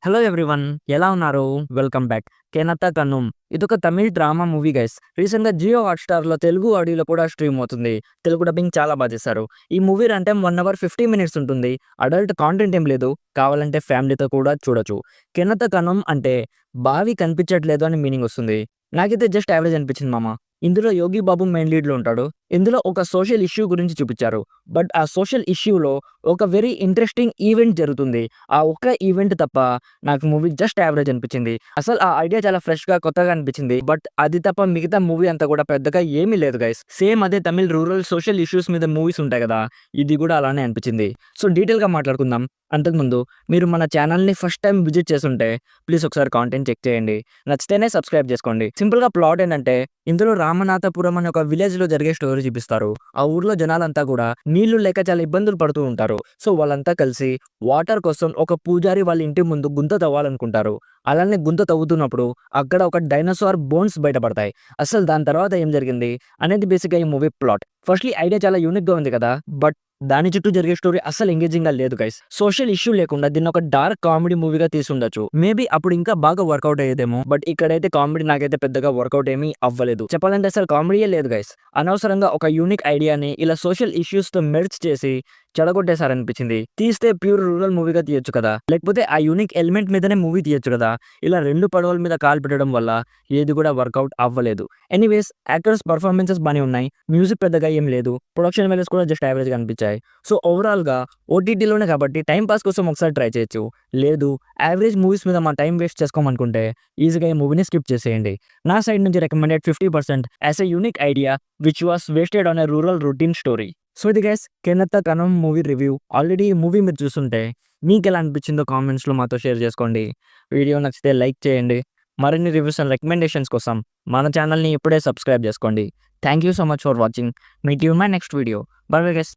Hello everyone, ఎలా ఉన్నారు? Welcome back. 'కేనత్త కన్నుమ్' ఇదొక తమిళ్ డ్రామా మూవీ గైస్. రీసెంట్‌గా జియో హాట్‌స్టార్‌లో తెలుగు ఆడియోలో కూడా స్ట్రీమ్ అవుతుంది. తెలుగు డబ్బింగ్ చాలా చేశారు. ఈ movie run time 1 hour 50 minutes ఉంటుంది. అడల్ట్ కాంటెంట్ ఏం లేదు. కావాలంటే ఫ్యామిలీతో కూడా చూడొచ్చు. 'కేనత్త కన్నుమ్' అంటే బావి కనిపించట్లేదు అని మీనింగ్ వస్తుంది. నాకైతే జస్ట్ యావరేజ్ అనిపించింది మామ. ఇందులో యోగి బాబు మెయిన్ లీడ్‌లో ఉంటాడు. ఇందులో ఒక సోషల్ ఇష్యూ గురించి చూపించారు. బట్ ఆ సోషల్ ఇష్యూలో ఒక వెరీ ఇంట్రెస్టింగ్ ఈవెంట్ జరుగుతుంది. ఆ ఒక్క ఈవెంట్ తప్ప నాకు మూవీ జస్ట్ యావరేజ్ అనిపించింది. అసలు ఆ ఐడియా చాలా ఫ్రెష్‌గా, కొత్తగా అనిపించింది. బట్ అది తప్ప మిగతా మూవీ అంతా కూడా పెద్దగా ఏమీ లేదు గైస్. సేమ్ అదే తమిళ్ రూరల్ సోషల్ ఇష్యూస్ మీద మూవీస్ ఉంటాయి కదా! ఇది కూడా అలానే అనిపించింది. సో డీటెయిల్‌గా మాట్లాడుకుందాం. అంతకుముందు మీరు మన ఛానల్‌ని ఫస్ట్ టైమ్ విజిట్ చేసుంటే ప్లీజ్ ఒకసారి కాంటెంట్ చెక్ చేయండి. నచ్చితేనే సబ్స్క్రైబ్ చేసుకోండి. సింపుల్‌గా ప్లాట్ ఏంటంటే ఇందులో రామనాథపురం అనే ఒక విలేజ్‌లో జరిగే స్టోరీ చూపిస్తారు. ఆ ఊర్లో జనాలంతా కూడా నీళ్లు లేక చాలా ఇబ్బందులు పడుతూ ఉంటారు. సో వాళ్ళంతా కలిసి వాటర్ కోసం ఒక పూజారి వాళ్ళ ఇంటి ముందు గుంత తవ్వాలనుకుంటారు. అలానే గుంత తవ్వుతున్నప్పుడు అక్కడ ఒక డైనోసార్ బోన్స్ బయటపడతాయి. అసలు దాని తర్వాత ఏం జరిగింది అనేది బేసిక్‌గా ఈ మూవీ ప్లాట్. ఫస్ట్‌లీ ఐడియా చాలా యూనిక్‌గా ఉంది కదా! బట్ దాని చుట్టూ జరిగే స్టోరీ అస్సలు ఎంగేజింగ్‌గా లేదు గైస్. సోషల్ ఇష్యూ లేకుండా దీన్ని ఒక డార్క్ కామెడీ మూవీగా తీసుండొచ్చు. మేబీ అప్పుడు ఇంకా బాగా వర్కౌట్ అయ్యేదేమో. బట్ ఇక్కడైతే కామెడీ నాకైతే పెద్దగా వర్కౌట్ ఏమీ అవ్వలేదు. చెప్పాలంటే అసలు కామెడీయే లేదు గైస్. అనవసరంగా ఒక యూనిక్ ఐడియాని ఇలా సోషల్ ఇష్యూస్‌తో మెర్జ్ చేసి చెడగొట్టేసారనిపించింది. తీస్తే ప్యూర్ రూరల్ మూవీగా తీయొచ్చు కదా! లేకపోతే ఆ యూనిక్ ఎలిమెంట్ మీదనే మూవీ తీయొచ్చు కదా! ఇలా 2 పడవల మీద కాలు పెట్టడం వల్ల ఏది కూడా వర్కౌట్ అవ్వలేదు. ఎనీవేస్ యాక్టర్స్ పెర్ఫార్మన్సెస్ బానే ఉన్నాయి. మ్యూజిక్ పెద్దగా ఏం లేదు. ప్రొడక్షన్ వాల్యూస్ కూడా జస్ట్ యావరేజ్‌గా అనిపించాయి. సో ఓవరాల్‌గా ఓటీటీలోనే కాబట్టి టైమ్ పాస్ కోసం ఒకసారి ట్రై చేయొచ్చు. లేదు యావరేజ్ మూవీస్ మీద మా టైమ్ వేస్ట్ చేసుకోమనుకుంటే ఈజీగా ఈ మూవీని స్కిప్ చేసేయండి. నా సైడ్ నుంచి recommended 50% as a unique idea which was wasted on a rural routine story. So ఇది guys 'Kenatha Kaanom' movie review. Already ఈ మూవీ మీరు చూసుంటే మీకెలా అనిపించిందో కామెంట్స్‌లో మాతో షేర్ చేసుకోండి. వీడియో నచ్చితే లైక్ చేయండి. మరిన్ని రివ్యూస్ అండ్ రికమెండేషన్స్ కోసం మన ఛానల్‌ని ఇప్పుడే సబ్స్క్రైబ్ చేసుకోండి. Thank you so much for watching. Meet you in my next video. By bye guys.